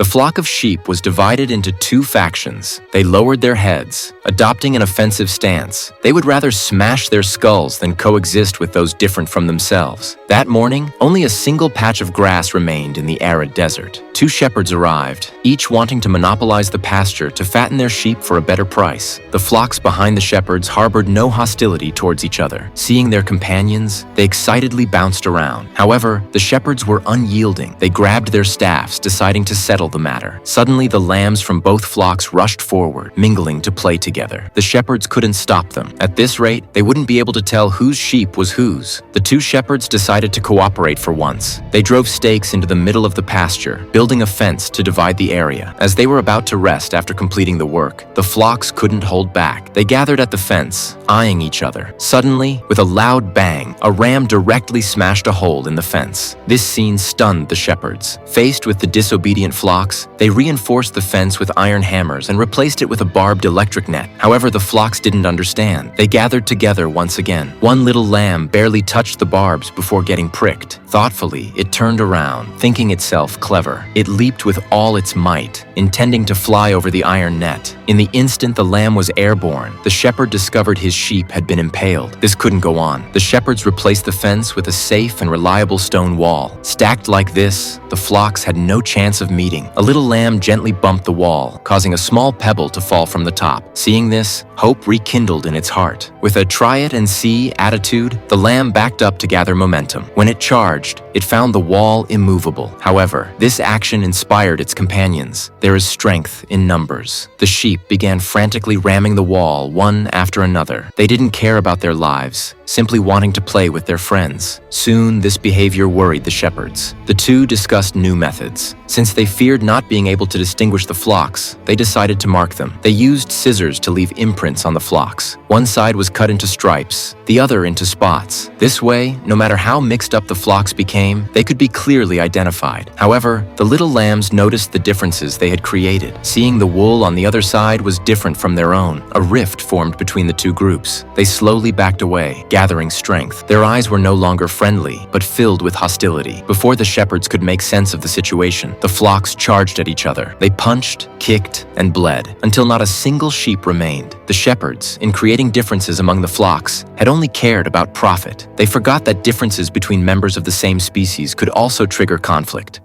The flock of sheep was divided into two factions. They lowered their heads, adopting an offensive stance. They would rather smash their skulls than coexist with those different from themselves. That morning, only a single patch of grass remained in the arid desert. Two shepherds arrived, each wanting to monopolize the pasture to fatten their sheep for a better price. The flocks behind the shepherds harbored no hostility towards each other. Seeing their companions, they excitedly bounced around. However, the shepherds were unyielding. They grabbed their staffs, deciding to settle the matter. Suddenly, the lambs from both flocks rushed forward, mingling to play together. The shepherds couldn't stop them. At this rate, they wouldn't be able to tell whose sheep was whose. The two shepherds decided to cooperate for once. They drove stakes into the middle of the pasture, building a fence to divide the area. As they were about to rest after completing the work, the flocks couldn't hold back. They gathered at the fence, eyeing each other. Suddenly, with a loud bang, a ram directly smashed a hole in the fence. This scene stunned the shepherds. Faced with the disobedient flocks, they reinforced the fence with iron hammers and replaced it with a barbed electric net. However, the flocks didn't understand. They gathered together once again. One little lamb barely touched the barbs before getting pricked. Thoughtfully, it turned around, thinking itself clever. It leaped with all its might, intending to fly over the iron net. In the instant the lamb was airborne, the shepherd discovered his sheep had been impaled. This couldn't go on. The shepherds replaced the fence with a safe and reliable stone wall. Stacked like this, the flocks had no chance of meeting. A little lamb gently bumped the wall, causing a small pebble to fall from the top. Seeing this, hope rekindled in its heart. With a try-it-and-see attitude, the lamb backed up to gather momentum. When it charged, it found the wall immovable. However, this action inspired its companions. There is strength in numbers. The sheep began frantically ramming the wall one after another. They didn't care about their lives, simply wanting to play with their friends. Soon, this behavior worried the shepherds. The two discussed new methods. Since they feared not being able to distinguish the flocks, they decided to mark them. They used scissors to leave imprints on the flocks. One side was cut into stripes, the other into spots. This way, no matter how mixed up the flocks became, they could be clearly identified. However, the little lambs noticed the differences they had created. Seeing the wool on the other side was different from their own. A rift formed between the two groups. They slowly backed away, gathering strength. Their eyes were no longer friendly, but filled with hostility. Before the shepherds could make sense of the situation, the flocks charged at each other. They punched, kicked, and bled, until not a single sheep remained. The shepherds, in creating differences among the flocks, had only cared about profit. They forgot that differences between members of the same species could also trigger conflict.